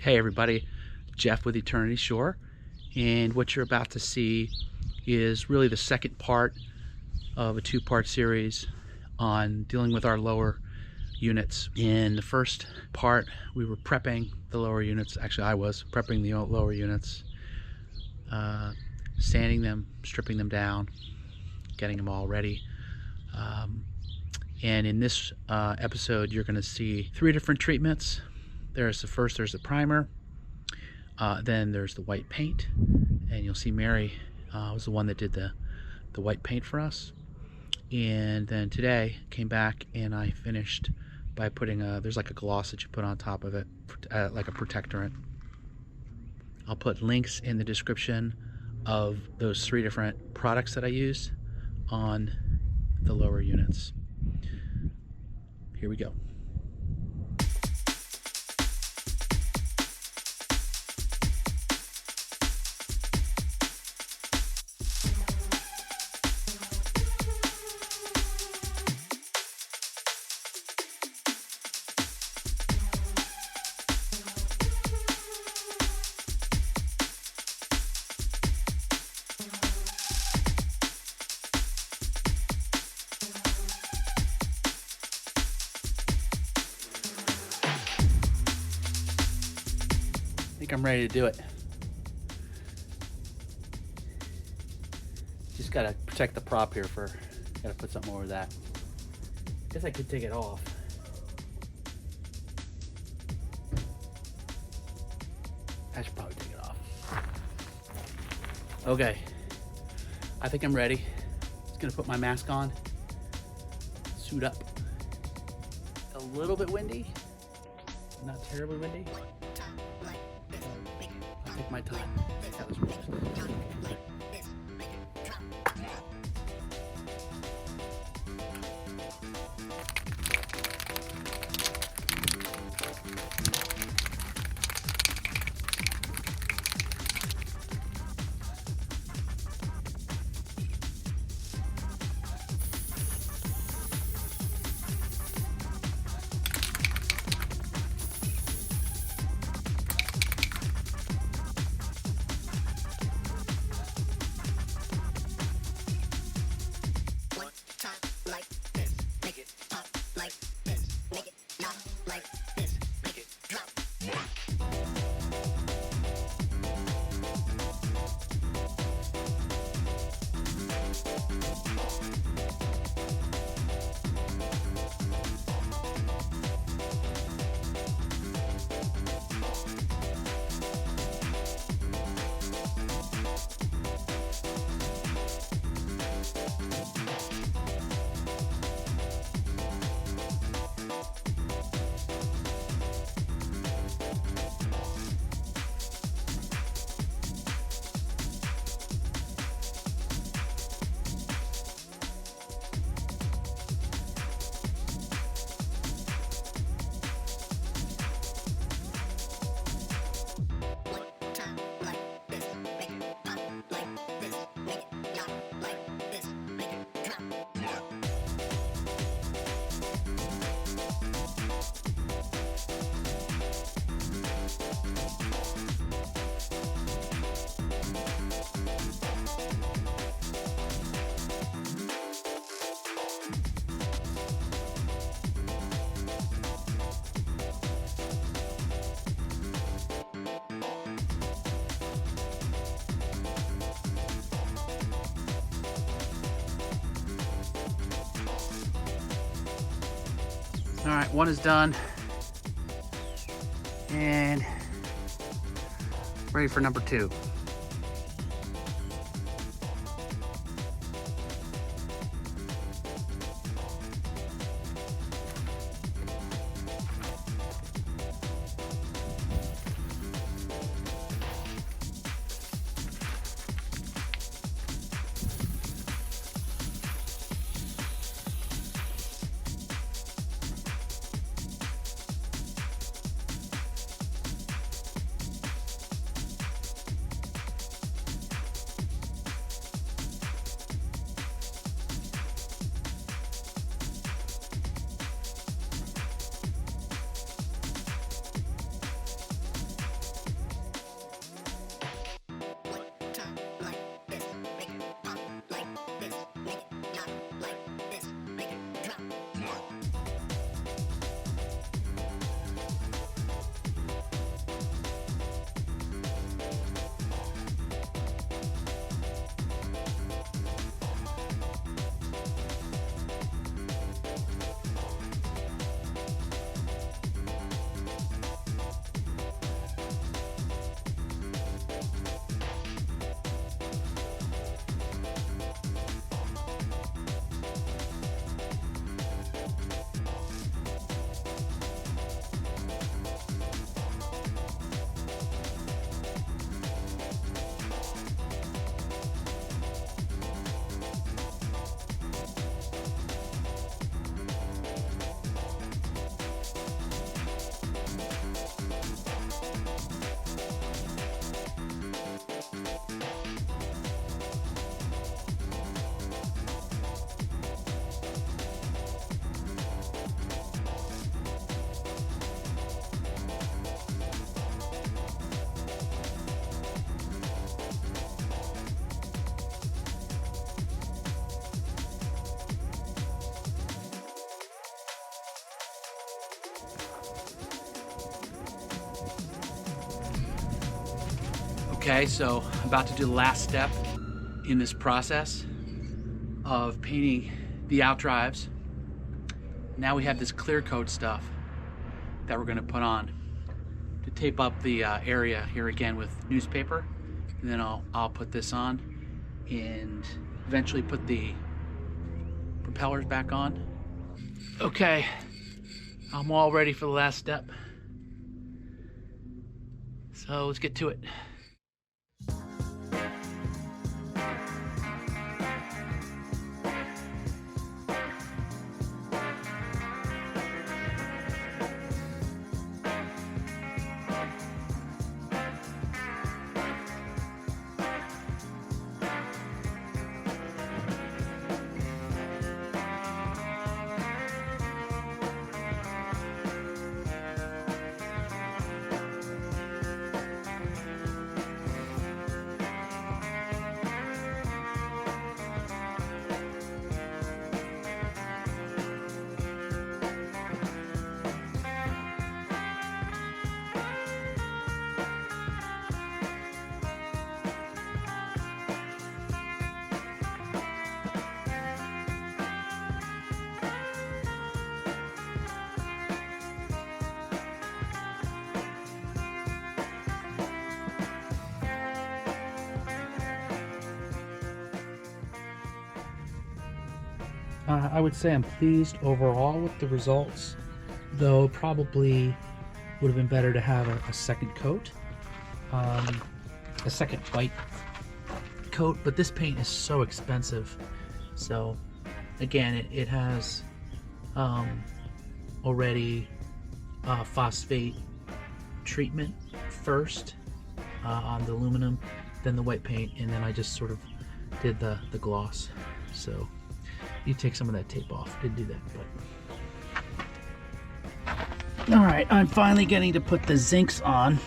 Hey everybody, Jeff with Eternity Shore, and what you're about to see is really the second part of a two-part series on dealing with our lower units. In the first part, we were prepping the lower units. Actually, I was prepping the lower units, sanding them, stripping them down, getting them all ready. And in this episode, you're going to see three different treatments. There's the primer, then there's the white paint, and you'll see Mary was the one that did the white paint for us. And then today came back and I finished by putting there's like a gloss that you put on top of it, like a protectorant. I'll put links in the description of those three different products that I used on the lower units. Here we go. I think I'm ready to do it. Just gotta protect the prop here gotta put something over that. Guess I could take it off. I should probably take it off. Okay, I think I'm ready. Just gonna put my mask on, suit up. A little bit windy, not terribly windy. I'll take my time. See how this works. All right, one is done and ready for number two. Okay, so I'm about to do the last step in this process of painting the Outdrives. Now we have this clear coat stuff that we're going to put on to tape up the area here again with newspaper, and then I'll put this on and eventually put the propellers back on. Okay, I'm all ready for the last step, so let's get to it. I would say I'm pleased overall with the results, though probably would have been better to have a second coat, a second white coat, but this paint is so expensive. So again, it has already phosphate treatment first on the aluminum, then the white paint, and then I just sort of did the gloss. So you take some of that tape off. Didn't do that, but all right, I'm finally getting to put the zincs on.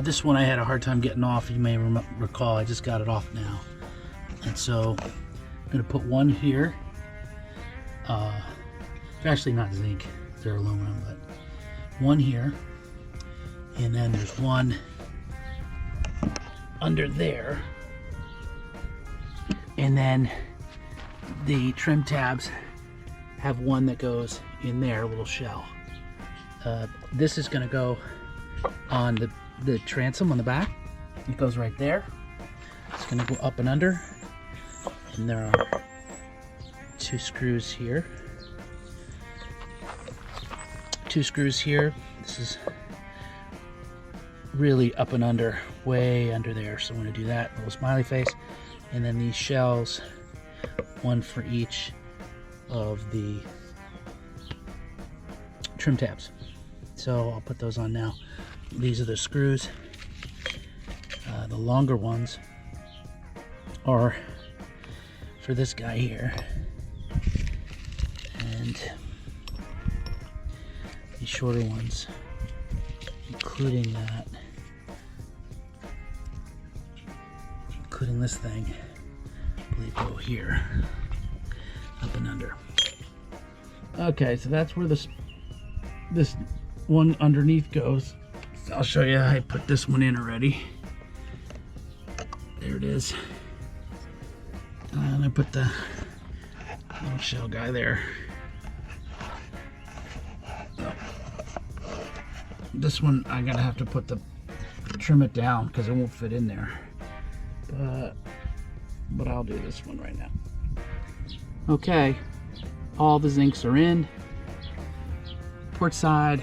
This one I had a hard time getting off. You may recall I just got it off now, and so I'm gonna put one here. They're actually not zinc, they're aluminum, but one here, and then there's one under there, and then the trim tabs have one that goes in there, a little shell. This is going to go on the transom on the back. It goes right there. It's going to go up and under, and there are two screws here. Two screws here. This is really up and under, way under there, so I'm going to do that. Little smiley face, and then these shells, one for each of the trim tabs. So I'll put those on now. These are the screws. The longer ones are for this guy here, and the shorter ones, including that, including this thing, I believe go here, up and under. Okay, so that's where this one underneath goes. I'll show you. I put this one in already. There it is. And I put the little shell guy there. So, this one I'm gonna have to trim it down because it won't fit in there. But I'll do this one right now. Okay, all the zincs are in. Port side,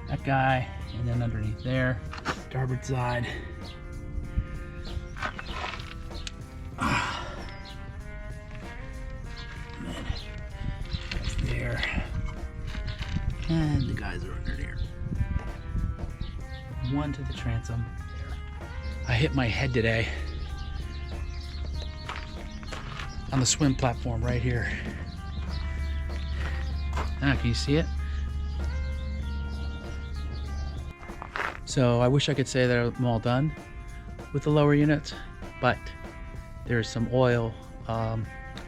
that guy, and then underneath there, starboard side. And then there, and the guys are under there. One to the transom there. I hit my head today on the swim platform right here. Can you see it? So I wish I could say that I'm all done with the lower units, but there's some oil,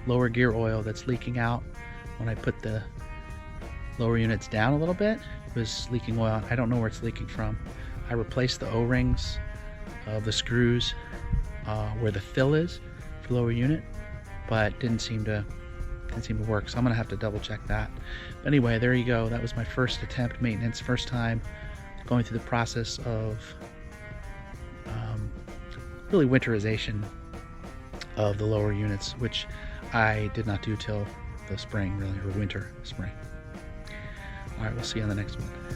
lower gear oil that's leaking out. When I put the lower units down a little bit, it was leaking oil. I don't know where it's leaking from. I replaced the O-rings of the screws where the fill is for lower unit, but didn't seem to work, so I'm gonna have to double check that. But anyway, there you go. That was my first attempt maintenance, first time going through the process of really winterization of the lower units, which I did not do till the spring, really, or winter, spring. All right, we'll see you on the next one.